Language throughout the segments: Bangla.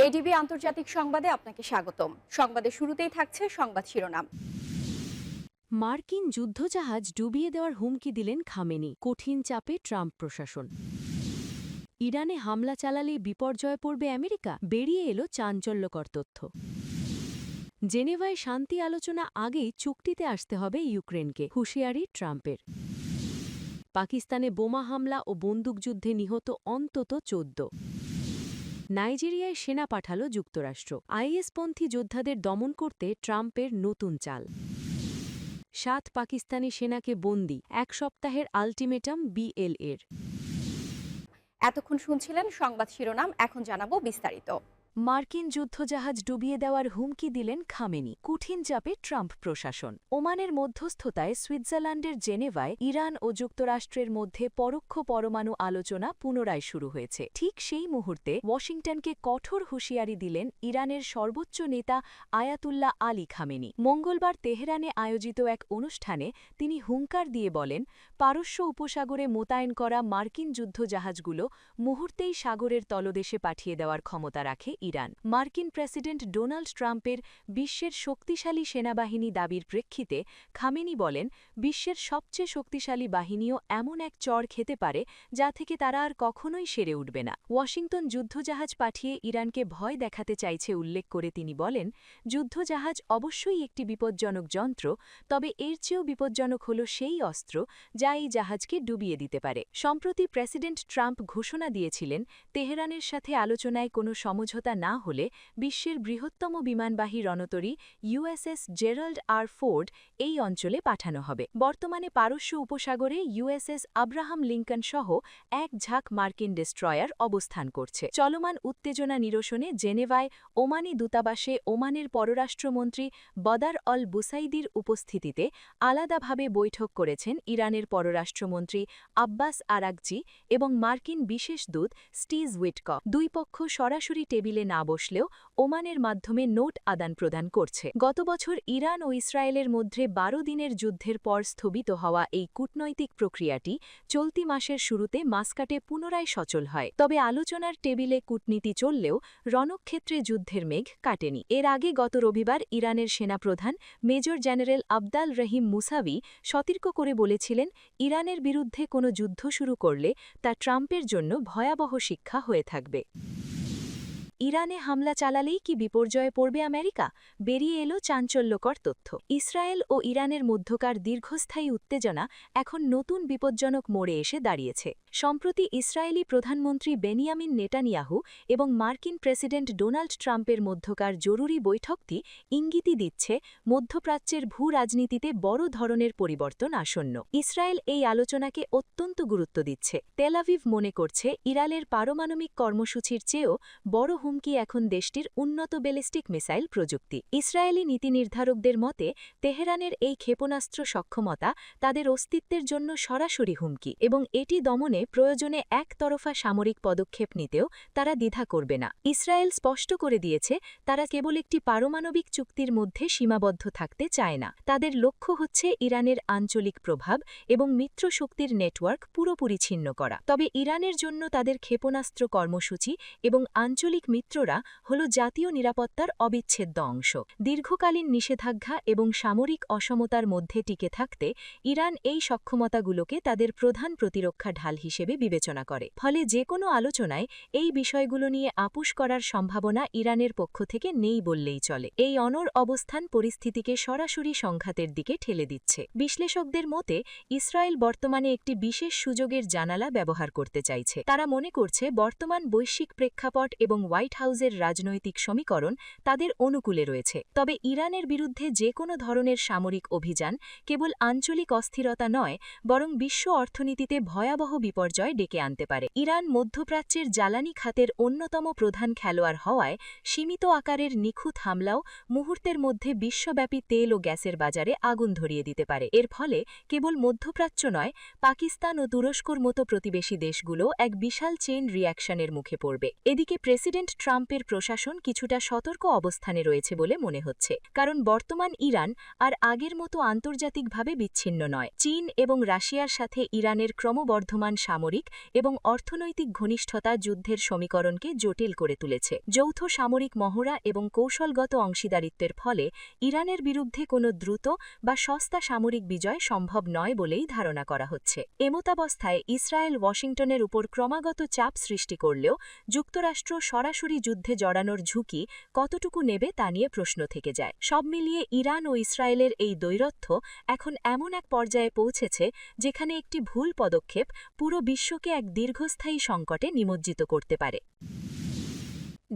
এডিবি আন্তর্জাতিক সংবাদে আপনাকে স্বাগতম। সংবাদের শুরুতেই থাকছে সংবাদ শিরোনাম। মার্কিন যুদ্ধজাহাজ ডুবিয়ে দেওয়ার হুমকি দিলেন খামেনি, কঠিন চাপে ট্রাম্প প্রশাসন। ইরানে হামলা চালালে বিপর্যয়ে পড়বে আমেরিকা, বেরিয়ে এলো চাঞ্চল্যকর তথ্য। জেনেভায় শান্তি আলোচনা আগেই চুক্তিতে আসতে হবে ইউক্রেনকে, হুঁশিয়ারি ট্রাম্পের। পাকিস্তানে বোমা হামলা ও বন্দুকযুদ্ধে নিহত অন্তত 14। নাইজেরিয়ায় সেনা পাঠাল যুক্তরাষ্ট্র, আইএসপন্থী যোদ্ধাদের দমন করতে ট্রাম্পের নতুন চাল। 7 পাকিস্তানি সেনাকে বন্দী, 1 সপ্তাহের আল্টিমেটাম বিএলএর। এতক্ষণ শুনছিলেন সংবাদ শিরোনাম, এখন জানাবো বিস্তারিত। মার্কিন যুদ্ধজাহাজ ডুবিয়ে দেওয়ার হুমকি দিলেন খামেনি, কঠিন চাপে ট্রাম্প প্রশাসন। ওমানের মধ্যস্থতায় সুইজারল্যান্ডের জেনেভায় ইরান ও যুক্তরাষ্ট্রের মধ্যে পরোক্ষ পরমাণু আলোচনা পুনরায় শুরু হয়েছে। ঠিক সেই মুহূর্তে ওয়াশিংটনকে কঠোর হুঁশিয়ারি দিলেন ইরানের সর্বোচ্চ নেতা আয়াতুল্লাহ আলী খামেনি। মঙ্গলবার তেহরানে আয়োজিত এক অনুষ্ঠানে তিনি হুঙ্কার দিয়ে বলেন, পারস্য উপসাগরে মোতায়েন করা মার্কিন যুদ্ধজাহাজগুলো মুহূর্তেই সাগরের তলদেশে পাঠিয়ে দেওয়ার ক্ষমতা রাখে ইরান। মার্কিন প্রেসিডেন্ট ডোনাল্ড ট্রাম্পের বিশ্বের শক্তিশালী সেনাবাহিনী দাবির প্রেক্ষিতে খামেনি বলেন, বিশ্বের সবচেয়ে শক্তিশালী বাহিনীও এমন এক চড় খেতে পারে যা থেকে তারা আর কখনোই সেরে উঠবে না। ওয়াশিংটন যুদ্ধজাহাজ পাঠিয়ে ইরানকে ভয় দেখাতে চাইছে উল্লেখ করে তিনি বলেন, যুদ্ধজাহাজ অবশ্যই একটি বিপজ্জনক যন্ত্র, তবে এর চেয়েও বিপজ্জনক হল সেই অস্ত্র যা এই জাহাজকে ডুবিয়ে দিতে পারে। সম্প্রতি প্রেসিডেন্ট ট্রাম্প ঘোষণা দিয়েছিলেন, তেহরানের সাথে আলোচনায় কোনো সমঝোতা না হলে বিশ্বের বৃহত্তম বিমানবাহী রণতরী ইউএসএস জেরাল্ড আর ফোর্ড এই অঞ্চলে পাঠানো হবে। বর্তমানে পারস্য উপসাগরে ইউএসএস আব্রাহাম লিঙ্কন সহ এক ঝাঁক মার্কিন ডেস্ট্রয়ার অবস্থান করছে। চলমান উত্তেজনা নিরসনে জেনেভায় ওমানি দূতাবাসে ওমানের পররাষ্ট্রমন্ত্রী বদার অল বুসাইদির উপস্থিতিতে আলাদাভাবে বৈঠক করেছেন ইরানের পররাষ্ট্রমন্ত্রী আব্বাস আরাকজি এবং মার্কিন বিশেষ দূত স্টিভ উইটকফ। দুই পক্ষ সরাসরি টেবিলে না বসলেও ওমানের মাধ্যমে নোট আদান প্রদান করছে। গত বছর ইরান ও ইসরায়েলের মধ্যে 12 দিনের যুদ্ধের পর স্থগিত হওয়া এই কূটনৈতিক প্রক্রিয়াটি চলতি মাসের শুরুতে মাস্কাটে পুনরায় সচল হয়। তবে আলোচনার টেবিলে কূটনীতি চললেও রণক্ষেত্রে যুদ্ধের মেঘ কাটেনি। এর আগে গত রবিবার ইরানের সেনাপ্রধান মেজর জেনারেল আবদাল রহিম মুসাভি সতর্ক করে বলেছিলেন, ইরানের বিরুদ্ধে কোনো যুদ্ধ শুরু করলে তা ট্রাম্পের জন্য ভয়াবহ শিক্ষা হয়ে থাকবে। ইরানে হামলা চালালেই কি বিপর্যয়ে পড়বে আমেরিকা, বেরিয়ে এলো চাঞ্চল্যকর তথ্য। ইসরায়েল ও ইরানের মধ্যকার দীর্ঘস্থায়ী উত্তেজনা এখন নতুন বিপজ্জনক মোড়ে এসে দাঁড়িয়েছে। সম্প্রতি ইসরায়েলি প্রধানমন্ত্রী বেনিয়ামিন নেতানিয়াহু এবং মার্কিন প্রেসিডেন্ট ডোনাল্ড ট্রাম্পের মধ্যকার জরুরি বৈঠকটি ইঙ্গিতই দিচ্ছে মধ্যপ্রাচ্যের ভূ রাজনীতিতে বড় ধরনের পরিবর্তন আসন্ন। ইসরায়েল এই আলোচনাকে অত্যন্ত গুরুত্ব দিচ্ছে। তেল আভিভ মনে করছে, ইরানের পারমাণবিক কর্মসূচির চেয়েও বড় হুমকি এখন দেশটির উন্নত ব্যালিস্টিক মিসাইল প্রযুক্তি। ইসরায়েলি নীতি নির্ধারকদের মতে, তেহরানের এই ক্ষেপণাস্ত্র সক্ষমতা তাদের অস্তিত্বের জন্য সরাসরি হুমকি এবং এটি দমনে প্রয়োজনে একতরফা সামরিক পদক্ষেপ নিতেও তারা দ্বিধা করবে না। ইসরায়েল স্পষ্ট করে দিয়েছে, তারা কেবল একটি পারমাণবিক চুক্তির মধ্যে সীমাবদ্ধ থাকতে চায় না। তাদের লক্ষ্য হচ্ছে ইরানের আঞ্চলিক প্রভাব এবং মিত্রশক্তির নেটওয়ার্ক পুরোপুরি ছিন্ন করা। তবে ইরানের জন্য তাদের ক্ষেপণাস্ত্র কর্মসূচি এবং আঞ্চলিক মিত্ররা হল জাতীয় নিরাপত্তার অবিচ্ছেদ্য অংশ। দীর্ঘকালীন নিষেধাজ্ঞা এবং সামরিক অসমতার মধ্যে টিকে থাকতে ইরান এই সক্ষমতাগুলোকে তাদের প্রধান প্রতিরক্ষা ঢাল হিসেবে বিবেচনা করে। ফলে যে কোনো আলোচনায় এই বিষয়গুলো নিয়ে আপোস করার সম্ভাবনা ইরানের পক্ষ থেকে নেই বললেই চলে। এই অনড় অবস্থান পরিস্থিতিকে সরাসরি সংঘাতের দিকে ঠেলে দিচ্ছে। বিশ্লেষকদের মতে, ইসরায়েল বর্তমানে একটি বিশেষ সুযোগের জানালা ব্যবহার করতে চাইছে। তারা মনে করছে, বর্তমান বৈশ্বিক প্রেক্ষাপট এবং হোয়াইট হাউসের রাজনৈতিক সমীকরণ তাদের অনুকূলে রয়েছে। তবে ইরানের বিরুদ্ধে যে কোনো ধরনের সামরিক অভিযান কেবল আঞ্চলিক অস্থিরতা নয়, বরং বিশ্ব অর্থনীতিতে ভয়াবহ বিপর্যয় ডেকে আনতে পারে। ইরান মধ্যপ্রাচ্যের জ্বালানি খাতের অন্যতম প্রধান খেলোয়াড় হওয়ায় সীমিত আকারের নিখুঁত হামলাও মুহূর্তের মধ্যে বিশ্বব্যাপী তেল ও গ্যাসের বাজারে আগুন ধরিয়ে দিতে পারে। এর ফলে কেবল মধ্যপ্রাচ্য নয়, পাকিস্তান ও তুরস্কর মতো প্রতিবেশী দেশগুলো এক বিশাল চেইন রিঅ্যাকশনের মুখে পড়বে। এদিকে প্রেসিডেন্ট ট্রাম্পের প্রশাসন কিছুটা সতর্ক অবস্থানে রয়েছে বলে মনে হচ্ছে, কারণ বর্তমান ইরান আর আগের মতো আন্তর্জাতিকভাবে বিচ্ছিন্ন নয়। চীন এবং রাশিয়ার সাথে ইরানের ক্রমবর্ধমান সামরিক এবং অর্থনৈতিক ঘনিষ্ঠতা যুদ্ধের সমীকরণকে জটিল করে তুলেছে। যৌথ সামরিক মহড়া এবং কৌশলগত অংশীদারিত্বের ফলে ইরানের বিরুদ্ধে কোনো দ্রুত বা সস্তা সামরিক বিজয় সম্ভব নয় বলেই ধারণা করা হচ্ছে। এমতাবস্থায় ইসরায়েল ওয়াশিংটনের উপর ক্রমাগত চাপ সৃষ্টি করলেও যুক্তরাষ্ট্র সরাসরি যুদ্ধে জড়ানোর ঝুঁকি কতটুকু নেবে তা নিয়ে প্রশ্ন থেকে যায়। সব মিলিয়ে ইরান ও ইসরায়েলের এই দ্বৈরথ্য এখন এমন এক পর্যায়ে পৌঁছেছে যেখানে একটি ভুল পদক্ষেপ পুরো বিশ্বকে এক দীর্ঘস্থায়ী সংকটে নিমজ্জিত করতে পারে।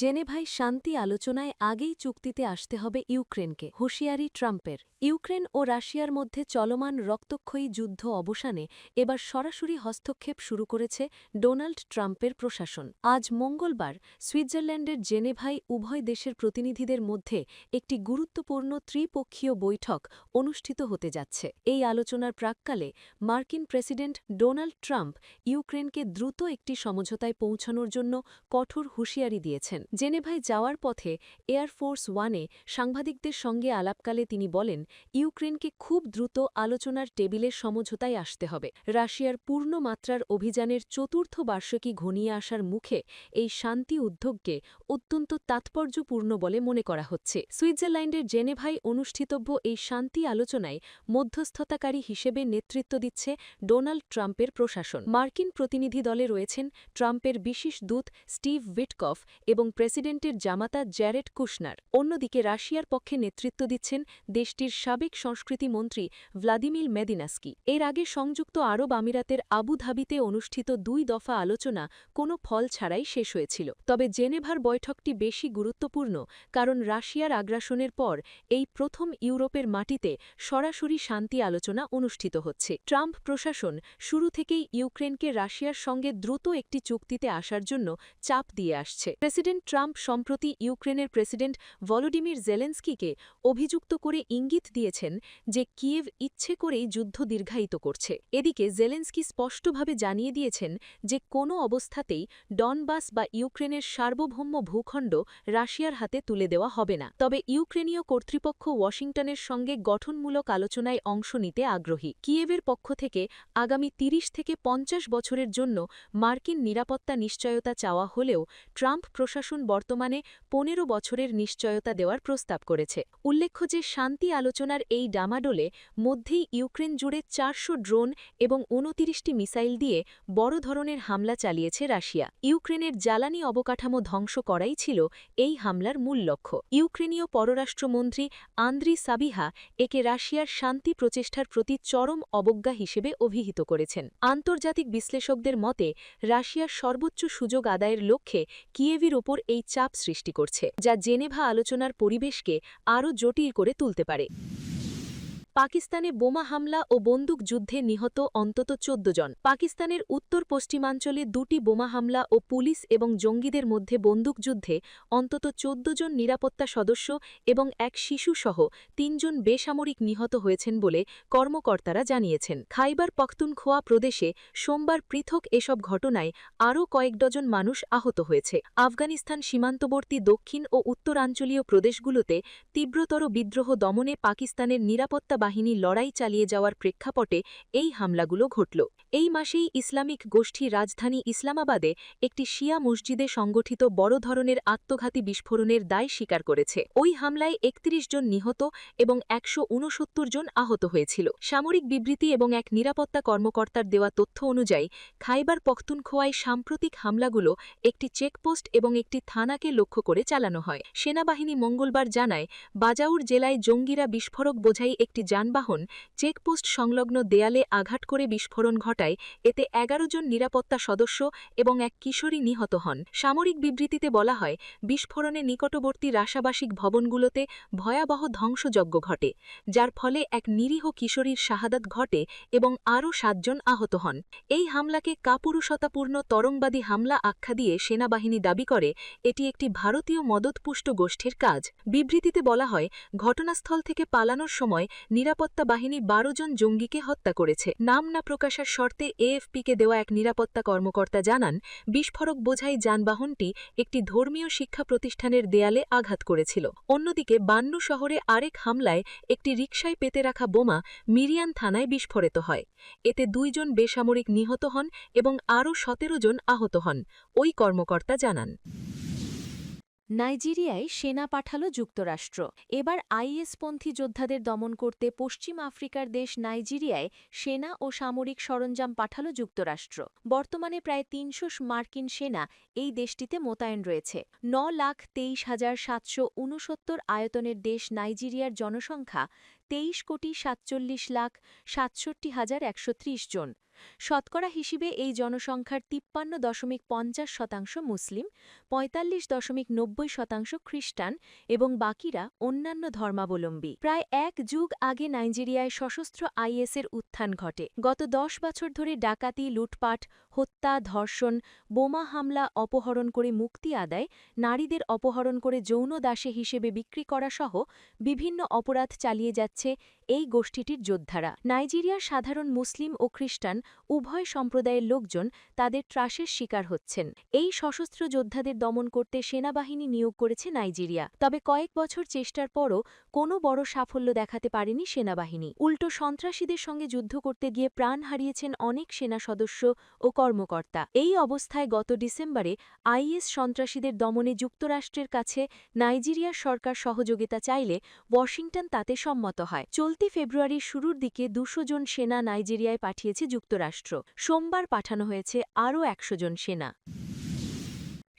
জেনেভায় শান্তি আলোচনায় আগেই চুক্তিতে আসতে হবে ইউক্রেনকে, হুঁশিয়ারি ট্রাম্পের। ইউক্রেন ও রাশিয়ার মধ্যে চলমান রক্তক্ষয়ী যুদ্ধ অবসানে এবার সরাসরি হস্তক্ষেপ শুরু করেছে ডোনাল্ড ট্রাম্পের প্রশাসন। আজ মঙ্গলবার সুইজারল্যান্ডের জেনেভায় উভয় দেশের প্রতিনিধিদের মধ্যে একটি গুরুত্বপূর্ণ ত্রিপক্ষীয় বৈঠক অনুষ্ঠিত হতে যাচ্ছে। এই আলোচনার প্রাক্কালে মার্কিন প্রেসিডেন্ট ডোনাল্ড ট্রাম্প ইউক্রেনকে দ্রুত একটি সমঝোতায় পৌঁছানোর জন্য কঠোর হুঁশিয়ারি দিয়েছেন। জেনেভায় যাওয়ার পথে এয়ারফোর্স ওয়ানে সাংবাদিকদের সঙ্গে আলাপকালে তিনি বলেন, ইউক্রেনকে খুব দ্রুত আলোচনার টেবিলের সমঝোতায় আসতে হবে। রাশিয়ার পূর্ণ মাত্রার অভিযানের চতুর্থ বার্ষিকী ঘনিয়ে আসার মুখে এই শান্তি উদ্যোগকে অত্যন্ত তাৎপর্যপূর্ণ বলে মনে করা হচ্ছে। সুইজারল্যান্ডের জেনেভায় অনুষ্ঠিতব্য এই শান্তি আলোচনায় মধ্যস্থতাকারী হিসেবে নেতৃত্ব দিচ্ছে ডোনাল্ড ট্রাম্পের প্রশাসন। মার্কিন প্রতিনিধি দলে রয়েছেন ট্রাম্পের বিশেষ দূত স্টিভ উইটকফ এবং প্রেসিডেন্টের জামাতা জ্যারেড কুশনার। অন্যদিকে রাশিয়ার পক্ষে নেতৃত্ব দিচ্ছেন দেশটির সাবেক সংস্কৃতি মন্ত্রী ভ্লাদিমির মেদিনাস্কি। এর আগে সংযুক্ত আরব আমিরাতের আবুধাবিতে অনুষ্ঠিত 2 দফা আলোচনা কোনো ফল ছাড়াই শেষ হয়েছিল। তবে জেনেভার বৈঠকটি বেশি গুরুত্বপূর্ণ কারণ রাশিয়ার আগ্রাসনের পর এই প্রথম ইউরোপের মাটিতে সরাসরি শান্তি আলোচনা অনুষ্ঠিত হচ্ছে। ট্রাম্প প্রশাসন শুরু থেকেই ইউক্রেনকে রাশিয়ার সঙ্গে দ্রুত একটি চুক্তিতে আসার জন্য চাপ দিয়ে আসছে। প্রেসিডেন্ট ট্রাম্প সম্প্রতি ইউক্রেনের প্রেসিডেন্ট ভলোডিমির জেলেন্সকিকে অভিযুক্ত করে ইঙ্গিত দিয়েছেন যে কিয়েভ ইচ্ছে করেই যুদ্ধ দীর্ঘায়িত করছে। এদিকে জেলেন্সকি স্পষ্টভাবে জানিয়ে দিয়েছেন যে কোনো অবস্থাতেই ডনবাস বা ইউক্রেনের সার্বভৌম ভূখণ্ড রাশিয়ার হাতে তুলে দেওয়া হবে না। তবে ইউক্রেনীয় কর্তৃপক্ষ ওয়াশিংটনের সঙ্গে গঠনমূলক আলোচনায় অংশ নিতে আগ্রহী। কিয়েভের পক্ষ থেকে আগামী 30 থেকে 50 বছরের জন্য মার্কিন নিরাপত্তা নিশ্চয়তা চাওয়া হলেও ট্রাম্প প্রশাসন বর্তমানে 15 বছরের নিশ্চয়তা দেওয়ার প্রস্তাব করেছে। উল্লেখ্য যে শান্তি আলোচনার এই ডামাডোলে মধ্যেই ইউক্রেন জুড়ে 400 ড্রোন এবং 29টি মিসাইল দিয়ে বড় ধরনের হামলা চালিয়েছে রাশিয়া। ইউক্রেনের জ্বালানি অবকাঠামো ধ্বংস করাই ছিল এই হামলার মূল লক্ষ্য। ইউক্রেনীয় পররাষ্ট্রমন্ত্রী আন্দ্রি সাবিহা একে রাশিয়ার শান্তি প্রচেষ্টার প্রতি চরম অবজ্ঞা হিসেবে অভিহিত করেছেন। আন্তর্জাতিক বিশ্লেষকদের মতে রাশিয়ার সর্বোচ্চ সুযোগ আদায়ের লক্ষ্যে কিয়েভের ওপর এই চাপ সৃষ্টি করছে, যা জেনেভা আলোচনার পরিবেশকে আরও জটিল করে তুলতে পারে। পাকিস্তানে বোমা হামলা ও বন্দুক যুদ্ধে নিহত অন্তত 14 জন। পাকিস্তানের উত্তর পশ্চিমাঞ্চলে 2টি বোমা হামলা ও পুলিশ এবং জঙ্গিদের মধ্যে বন্দুকযুদ্ধে অন্তত 14 জন নিরাপত্তা সদস্য এবং এক শিশুসহ 3 জন বেসামরিক নিহত হয়েছেন বলে কর্মকর্তারা জানিয়েছেন। খাইবার পখতুনখোয়া প্রদেশে সোমবার পৃথক এসব ঘটনায় আরও কয়েক ডজন মানুষ আহত হয়েছে। আফগানিস্তান সীমান্তবর্তী দক্ষিণ ও উত্তরাঞ্চলীয় প্রদেশগুলোতে তীব্রতর বিদ্রোহ দমনে পাকিস্তানের নিরাপত্তা বাহিনী লড়াই চালিয়ে যাওয়ার প্রেক্ষাপটে এই হামলাগুলো ঘটল। এই মাসেই ইসলামিক গোষ্ঠী রাজধানী ইসলামাবাদে একটি শিয়া মসজিদে সংগঠিত বড় ধরনের আত্মঘাতী বিস্ফোরণের দায় স্বীকার করেছে। ওই হামলায় 31 জন নিহত এবং 169 জন আহত হয়েছিল। সামরিক বিবৃতি এবং এক নিরাপত্তা কর্মকর্তার দেওয়া তথ্য অনুযায়ী খাইবার পখতুনখোয়ায় সাম্প্রতিক হামলাগুলো একটি চেকপোস্ট এবং একটি থানাকে লক্ষ্য করে চালানো হয়। সেনাবাহিনী মঙ্গলবার জানায়, বাজাউর জেলায় জঙ্গিরা বিস্ফোরক বোঝাই একটি যানবাহন চেকপোস্ট সংলগ্ন দেয়ালে আঘাত করে বিস্ফোরণ ঘটায়। এতে 11 জন নিরাপত্তা সদস্য এবং এক কিশোরী নিহত হন। সামরিক বিবৃতিতে বলা হয়, বিস্ফোরণে নিকটবর্তী রাসাবাসিক ভবনগুলোতে ভয়াবহ ধ্বংসযজ্ঞ ঘটে, যার ফলে এক নিরীহ কিশোরীর শাহাদাত ঘটে এবং আরও 7 জন আহত হন। এই হামলাকে কাপুরুষতাপূর্ণ তরঙ্গবাদী হামলা আখ্যা দিয়ে সেনাবাহিনী দাবি করে এটি একটি ভারতীয় মদতপুষ্ট গোষ্ঠীর কাজ। বিবৃতিতে বলা হয়, ঘটনাস্থল থেকে পালানোর সময় নিরাপত্তা বাহিনী 12 জন জঙ্গিকে হত্যা করেছে। নাম না প্রকাশের শর্তে এএফপিকে দেওয়া এক নিরাপত্তা কর্মকর্তা জানান, বিস্ফোরক বোঝাই যানবাহনটি একটি ধর্মীয় শিক্ষা প্রতিষ্ঠানের দেয়ালে আঘাত করেছিল। অন্যদিকে বান্নু শহরে আরেক হামলায় একটি রিকশায় পেতে রাখা বোমা মিরিয়ান থানায় বিস্ফোরিত হয়। এতে 2 জন বেসামরিক নিহত হন এবং আরও 17 জন আহত হন, ওই কর্মকর্তা জানান। নাইজেরিয়ায় সেনা পাঠালো যুক্তরাষ্ট্র। এবার আইএসপন্থী যোদ্ধাদের দমন করতে পশ্চিম আফ্রিকার দেশ নাইজেরিয়ায় সেনা ও সামরিক সরঞ্জাম পাঠালো যুক্তরাষ্ট্র। বর্তমানে প্রায় ৩০০ মার্কিন সেনা এই দেশটিতে মোতায়েন রয়েছে। ৯,২৩,৭৬৯ আয়তনের দেশ নাইজেরিয়ার জনসংখ্যা ২৩,৪৭,৬৭,১৩০ জন। শতকরা হিসেবে এই জনসংখ্যার ৫৩.৫০% মুসলিম, ৪৫.৯০% খ্রিস্টান এবং বাকিরা অন্যান্য ধর্মাবলম্বী। প্রায় 1 যুগ আগে নাইজেরিয়ায় সশস্ত্র আইএসের উত্থান ঘটে। গত 10 বছর ধরে ডাকাতি, লুটপাট, হত্যা, ধর্ষণ, বোমা হামলা, অপহরণ করে মুক্তি আদায়, নারীদের অপহরণ করে যৌন দাসে হিসেবে বিক্রি করা সহ বিভিন্ন অপরাধ চালিয়ে যাচ্ছে এই গোষ্ঠীটির যোদ্ধারা। নাইজেরিয়ার সাধারণ মুসলিম ও খ্রিস্টান উভয় সম্প্রদায়ের লোকজন তাদের ত্রাসের শিকার হচ্ছেন। এই সশস্ত্র যোদ্ধাদের দমন করতে সেনাবাহিনী নিয়োগ করেছে নাইজেরিয়া। তবে কয়েক বছর চেষ্টার পরও কোনো বড় সাফল্য দেখাতে পারেনি সেনাবাহিনী। উল্টো সন্ত্রাসীদের সঙ্গে যুদ্ধ করতে গিয়ে প্রাণ হারিয়েছেন অনেক সেনা সদস্য ও কর্মকর্তা। এই অবস্থায় গত ডিসেম্বরে আইএস সন্ত্রাসীদের দমনে যুক্তরাষ্ট্রের কাছে নাইজেরিয়ার সরকার সহযোগিতা চাইলে ওয়াশিংটন তাতে সম্মত হয়। চলতি ফেব্রুয়ারির শুরুর দিকে 200 জন সেনা নাইজেরিয়ায় পাঠিয়েছে যুক্তরাষ্ট্র। সোমবার পাঠানো হয়েছে আরও 100 জন সেনা।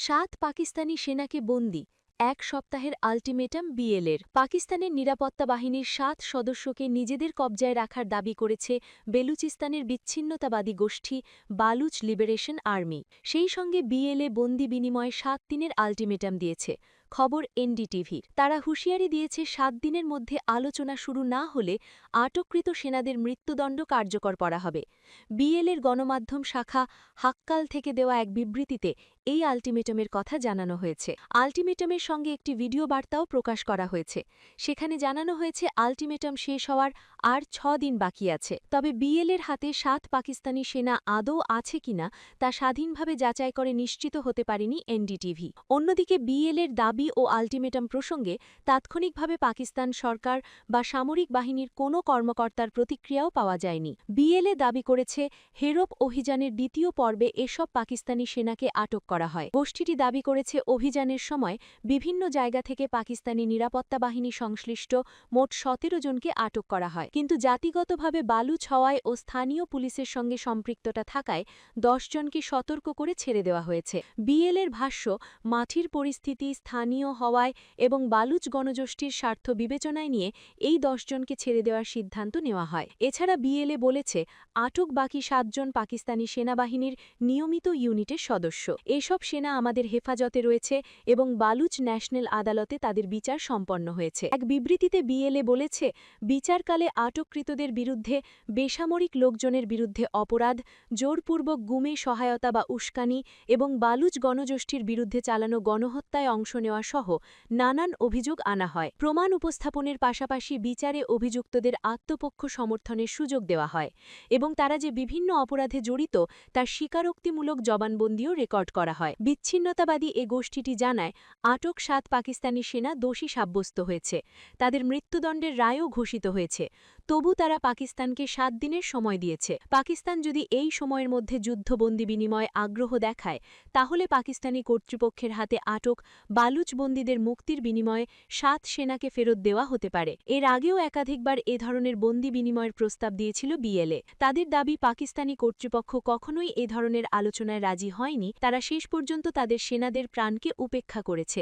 7 পাকিস্তানি সেনাকে বন্দী, 1 সপ্তাহের আল্টিমেটাম বিএলের। পাকিস্তানের নিরাপত্তা বাহিনীর 7 সদস্যকে নিজেদের কবজায় রাখার দাবি করেছে বেলুচিস্তানের বিচ্ছিন্নতাবাদী গোষ্ঠী বালুচ লিবারেশন আর্মি। সেই সঙ্গে বিএলএ বন্দি বিনিময়ে 7 দিনের আল্টিমেটাম দিয়েছে। খবর এনডিটিভির। তারা হুঁশিয়ারি দিয়েছে 7 দিনের মধ্যে আলোচনা শুরু না হলে আটককৃত সেনাদের মৃত্যুদণ্ড কার্যকর করা হবে। বিএলের গণমাধ্যম শাখা হাক্কাল থেকে দেওয়া এক বিবৃতিতে এই আল্টিমেটামের কথা জানানো হয়েছে। আল্টিমেটামের সঙ্গে একটি ভিডিও বার্তাও প্রকাশ করা হয়েছে। সেখানে জানানো হয়েছে আল্টিমেটাম শেষ হওয়ার আর 6 দিন বাকি আছে। তবে বিএলের হাতে 7 পাকিস্তানি সেনা আদৌ আছে কিনা তা স্বাধীনভাবে যাচাই করে নিশ্চিত হতে পারেনি এনডিটিভি। অন্যদিকে বিএলের দাবি ও আল্টিমেটাম প্রসঙ্গে তাৎক্ষণিকভাবে পাকিস্তান সরকার বা সামরিক বাহিনীর কোনো কর্মকর্তার প্রতিক্রিয়াও পাওয়া যায়নি। বিএলএ দাবি করেছে হেরপ অভিযানের দ্বিতীয় পর্বে এসব পাকিস্তানি সেনাকে আটক করা হয়। গোষ্ঠীটি দাবি করেছে অভিযানের সময় বিভিন্ন জায়গা থেকে পাকিস্তানি নিরাপত্তা বাহিনী সংশ্লিষ্ট মোট 17 জনকে আটক করা হয়, কিন্তু জাতিগতভাবে বালুচ হওয়ায় ও স্থানীয় পুলিশের সঙ্গে সম্পৃক্ততা থাকায় 10 জনকে সতর্ক করে ছেড়ে দেওয়া হয়েছে। বিএলের ভাষ্য, মাঠির পরিস্থিতি স্থানীয় হওয়ায় এবং বালুচ গণগোষ্ঠীর স্বার্থ বিবেচনায় নিয়ে এই 10 জনকে ছেড়ে দেওয়ার সিদ্ধান্ত নেওয়া হয়। এছাড়া বিএলএ বলেছে আটক বাকি 7 জন পাকিস্তানি সেনাবাহিনীর নিয়মিত ইউনিটের সদস্য। এসব সেনা আমাদের হেফাজতে রয়েছে এবং বালুচ ন্যাশনাল আদালতে তাদের বিচার সম্পন্ন হয়েছে। এক বিবৃতিতে বিএলএ বলেছে, বিচারকালে আটককৃতদের বিরুদ্ধে বেসামরিক লোকজনের বিরুদ্ধে অপরাধ, জোরপূর্বক গুমে সহায়তা বা উস্কানি এবং বালুচ গণগোষ্ঠীর বিরুদ্ধে চালানো গণহত্যায় অংশ নেওয়া সহ নানান অভিযোগ আনা হয়। প্রমাণ উপস্থাপনের পাশাপাশি বিচারে অভিযুক্তদের আত্মপক্ষ সমর্থনের সুযোগ দেওয়া হয় এবং তারা যে বিভিন্ন অপরাধে জড়িত তার স্বীকারোক্তিমূলক জবানবন্দিও রেকর্ড করা হয়। বিচ্ছিন্নতাবাদী এ গোষ্ঠীটি জানায়, আটক 7 পাকিস্তানি সেনা দোষী সাব্যস্ত হয়েছে। তাদের মৃত্যুদণ্ডের রায়ও ঘোষিত হয়েছে। তবু তারা পাকিস্তানকে 7 দিনের সময় দিয়েছে। পাকিস্তান যদি এই সময়ের মধ্যে যুদ্ধবন্দী বিনিময়ে আগ্রহ দেখায় তাহলে পাকিস্তানি কর্তৃপক্ষের হাতে আটক বালুচ বন্দীদের মুক্তির বিনিময়ে 7 সেনাকে ফেরত দেওয়া হতে পারে। এর আগেও একাধিকবার এ ধরনের বন্দী বিনিময়ের প্রস্তাব দিয়েছিল বিএলএ। তাদের দাবি, পাকিস্তানি কর্তৃপক্ষ কখনোই এ ধরনের আলোচনায় রাজি হয়নি। তারা শেষ পর্যন্ত তাদের সেনাদের প্রাণকে উপেক্ষা করেছে।